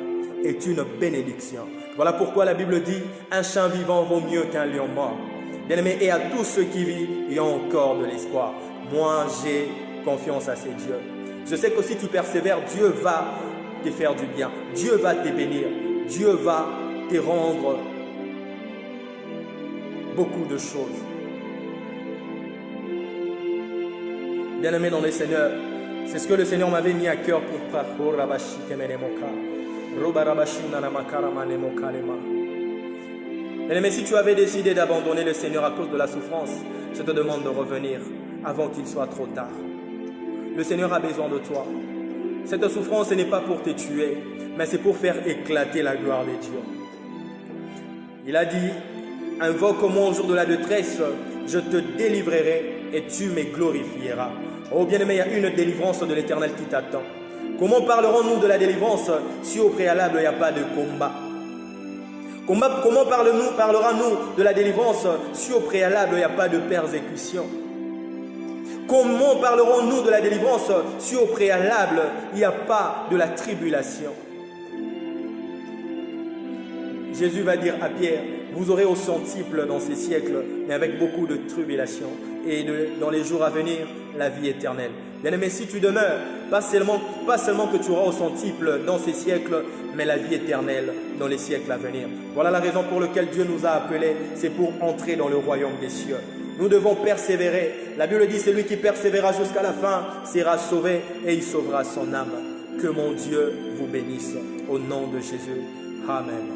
est une bénédiction. Voilà pourquoi la Bible dit, un chien vivant vaut mieux qu'un lion mort. Bien-aimé, et à tous ceux qui vivent, il y a encore de l'espoir. Moi, j'ai confiance à ces dieux. Je sais que si tu persévères, Dieu va te faire du bien. Dieu va te bénir. Dieu va te rendre beaucoup de choses. Bien-aimé dans le Seigneur, c'est ce que le Seigneur m'avait mis à cœur pour mais si tu avais décidé d'abandonner le Seigneur à cause de la souffrance, je te demande de revenir avant qu'il soit trop tard. Le Seigneur a besoin de toi. Cette souffrance, ce n'est pas pour te tuer, mais c'est pour faire éclater la gloire de Dieu. Il a dit, invoque-moi au jour de la détresse, je te délivrerai et tu me glorifieras. Oh bien-aimé, il y a une délivrance de l'Éternel qui t'attend. Comment parlerons-nous de la délivrance si au préalable il n'y a pas de combat? Comment parlera-nous de la délivrance si au préalable il n'y a pas de persécution? Comment parlerons-nous de la délivrance si au préalable il n'y a pas de la tribulation? Jésus va dire à Pierre, vous aurez au centuple dans ces siècles, mais avec beaucoup de tribulation. Et dans les jours à venir, la vie éternelle. Bien-aimé, si tu demeures, pas seulement que tu auras au centuple dans ces siècles, mais la vie éternelle dans les siècles à venir. Voilà la raison pour laquelle Dieu nous a appelés, c'est pour entrer dans le royaume des cieux. Nous devons persévérer. La Bible dit, celui qui persévérera jusqu'à la fin sera sauvé et il sauvera son âme. Que mon Dieu vous bénisse. Au nom de Jésus. Amen.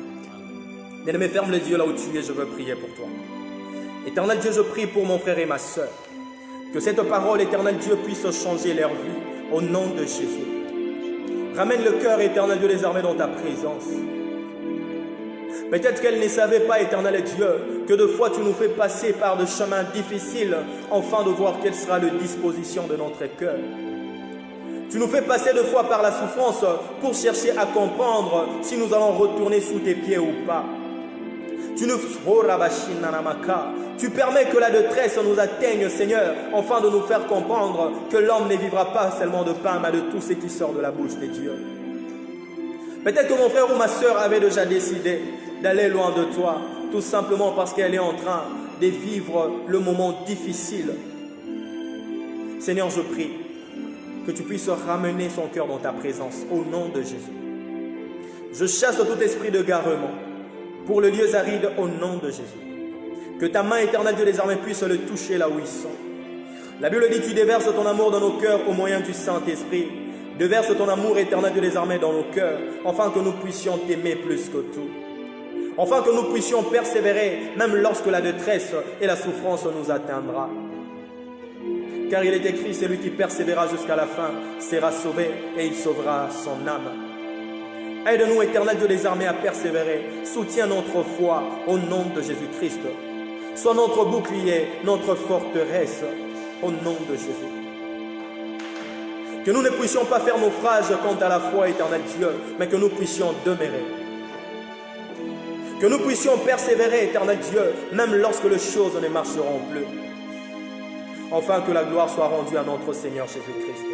Bien-aimé, ferme les yeux là où tu es, je veux prier pour toi. Éternel Dieu, je prie pour mon frère et ma soeur. Que cette parole, éternel Dieu, puisse changer leur vie au nom de Jésus. Ramène le cœur, éternel Dieu, des armées dans ta présence. Peut-être qu'elle ne savait pas, éternel Dieu, que de fois tu nous fais passer par des chemins difficiles afin de voir quelle sera la disposition de notre cœur. Tu nous fais passer de fois par la souffrance pour chercher à comprendre si nous allons retourner sous tes pieds ou pas. Tu permets que la détresse nous atteigne, Seigneur, afin de nous faire comprendre que l'homme ne vivra pas seulement de pain, mais de tout ce qui sort de la bouche de Dieu. Peut-être que mon frère ou ma soeur avait déjà décidé d'aller loin de toi, tout simplement parce qu'elle est en train de vivre le moment difficile. Seigneur, je prie que tu puisses ramener son cœur dans ta présence, au nom de Jésus. Je chasse tout esprit de garement pour le lieu aride, au nom de Jésus. Que ta main éternelle, Dieu des armées, puisse le toucher là où ils sont. La Bible dit, tu déverses ton amour dans nos cœurs au moyen du Saint-Esprit. Déverse ton amour éternel, Dieu des armées, dans nos cœurs, afin que nous puissions t'aimer plus que tout. Afin que nous puissions persévérer, même lorsque la détresse et la souffrance nous atteindra. Car il est écrit, celui qui persévérera jusqu'à la fin sera sauvé et il sauvera son âme. Aide-nous, éternel Dieu des armées, à persévérer. Soutiens notre foi au nom de Jésus-Christ. Sois notre bouclier, notre forteresse, au nom de Jésus. Que nous ne puissions pas faire naufrage quant à la foi, éternel Dieu, mais que nous puissions demeurer. Que nous puissions persévérer, éternel Dieu, même lorsque les choses ne marcheront plus. Afin que la gloire soit rendue à notre Seigneur Jésus-Christ.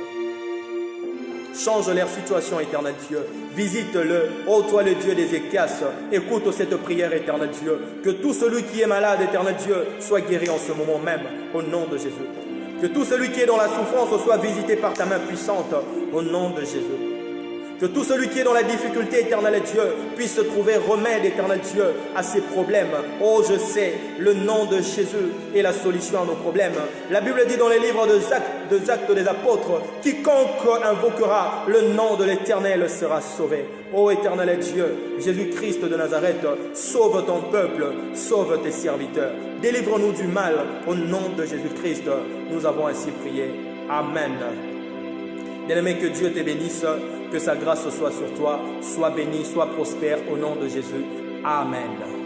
Change leur situation, éternel Dieu. Visite-le, ô toi le Dieu des Écasses. Écoute cette prière, éternel Dieu. Que tout celui qui est malade, éternel Dieu, soit guéri en ce moment même, au nom de Jésus. Que tout celui qui est dans la souffrance soit visité par ta main puissante, au nom de Jésus. Que tout celui qui est dans la difficulté, éternel Dieu, puisse trouver remède, éternel Dieu, à ses problèmes. Oh, je sais, le nom de Jésus est la solution à nos problèmes. La Bible dit dans les livres des Actes des Apôtres, quiconque invoquera le nom de l'Éternel sera sauvé. Oh, éternel Dieu, Jésus-Christ de Nazareth, sauve ton peuple, sauve tes serviteurs. Délivre-nous du mal, au nom de Jésus-Christ. Nous avons ainsi prié. Amen. Bien-aimé, que Dieu te bénisse, que sa grâce soit sur toi, sois béni, sois prospère au nom de Jésus. Amen.